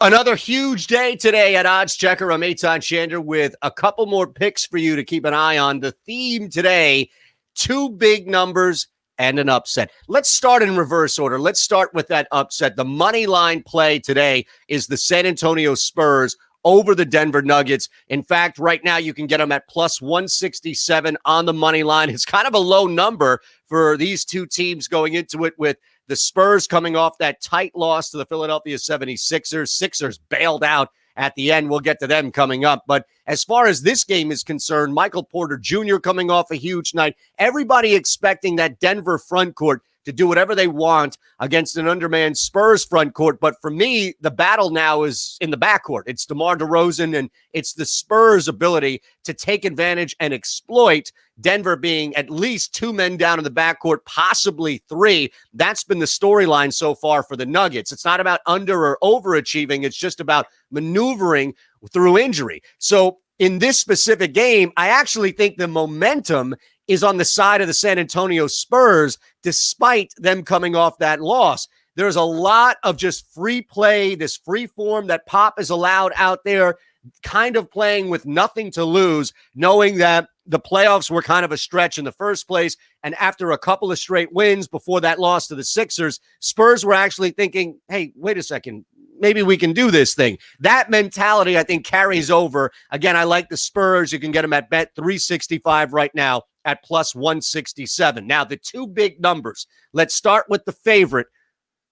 Another huge day today at oddschecker. I'm Eytan Shander with a couple more picks for you to keep an eye on. The theme today, two big numbers and an upset. Let's start in reverse order. Let's start with that upset. The money line play today is the San Antonio Spurs over the Denver Nuggets. In fact, right now you can get them at plus 167 on the money line. It's kind of a low number for these two teams going into it, with the Spurs coming off that tight loss to the Philadelphia 76ers. Sixers bailed out at the end. We'll get to them coming up. But as far as this game is concerned, Michael Porter Jr. coming off a huge night. Everybody expecting that Denver front court to do whatever they want against an undermanned Spurs front court. But for me, the battle now is in the backcourt. It's DeMar DeRozan, and it's the Spurs' ability to take advantage and exploit Denver being at least two men down in the backcourt, possibly three. That's been the storyline so far for the Nuggets. It's not about under or overachieving. It's just about maneuvering through injury. So in this specific game, I actually think the momentum is on the side of the San Antonio Spurs, despite them coming off that loss. There's a lot of just free play, this free form that Pop is allowed out there, kind of playing with nothing to lose, knowing that the playoffs were kind of a stretch in the first place. And after a couple of straight wins before that loss to the Sixers, Spurs were actually thinking, hey, wait a second, maybe we can do this thing. That mentality, I think, carries over. Again, I like the Spurs. You can get them at bet 365 right now at plus 167. Now, the two big numbers. Let's start with the favorite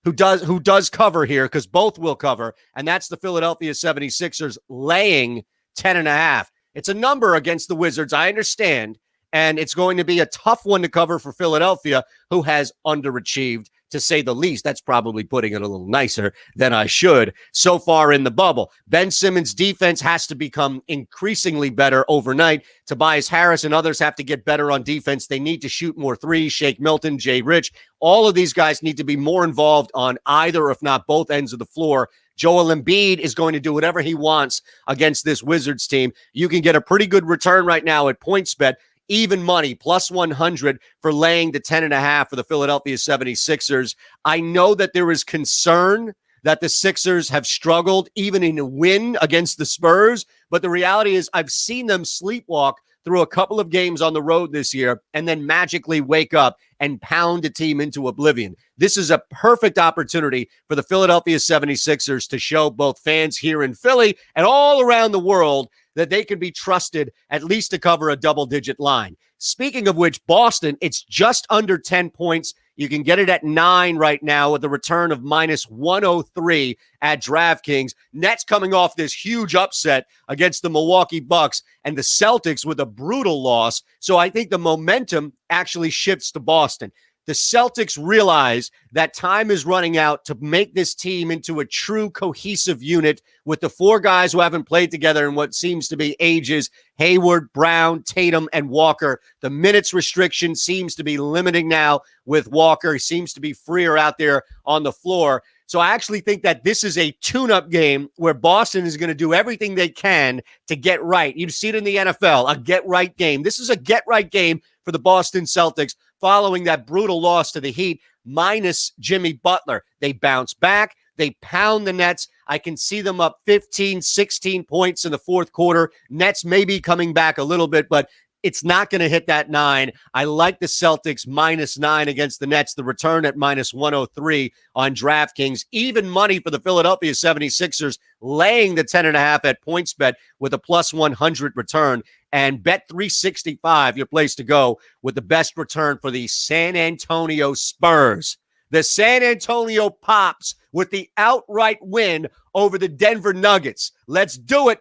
who does cover here, because both will cover, and that's the Philadelphia 76ers laying 10.5. It's a number against the Wizards, I understand, and it's going to be a tough one to cover for Philadelphia, who has underachieved, to say the least. That's probably putting it a little nicer than I should so far in the bubble. Ben Simmons' defense has to become increasingly better overnight. Tobias Harris and others have to get better on defense. They need to shoot more threes. Shake Milton, Jay Rich, all of these guys need to be more involved on either, if not both ends of the floor. Joel Embiid is going to do whatever he wants against this Wizards team. You can get a pretty good return right now at PointsBet. Even money, plus 100 for laying the 10.5 for the Philadelphia 76ers. I know that there is concern that the Sixers have struggled even in a win against the Spurs, but the reality is I've seen them sleepwalk through a couple of games on the road this year and then magically wake up and pound a team into oblivion. This is a perfect opportunity for the Philadelphia 76ers to show both fans here in Philly and all around the world that they can be trusted at least to cover a double-digit line. Speaking of which, Boston, it's just under 10 points. You can get it at 9 right now with a return of minus 103 at DraftKings. Nets coming off this huge upset against the Milwaukee Bucks, and the Celtics with a brutal loss. So I think the momentum actually shifts to Boston. The Celtics realize that time is running out to make this team into a true cohesive unit with the four guys who haven't played together in what seems to be ages: Hayward, Brown, Tatum, and Walker. The minutes restriction seems to be limiting now with Walker. He seems to be freer out there on the floor. So I actually think that this is a tune-up game where Boston is going to do everything they can to get right. You see it in the NFL, a get-right game. This is a get-right game for the Boston Celtics following that brutal loss to the Heat, minus Jimmy Butler. They bounce back. They pound the Nets. I can see them up 15, 16 points in the fourth quarter. Nets may be coming back a little bit, but it's not going to hit that 9. I like the Celtics minus 9 against the Nets, the return at minus 103 on DraftKings. Even money for the Philadelphia 76ers, laying the 10.5 at PointsBet with a plus 100 return. And bet 365, your place to go with the best return for the San Antonio Spurs. The San Antonio Pops with the outright win over the Denver Nuggets. Let's do it.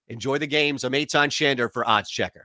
Enjoy the games. I'm Eytan Shander for oddschecker.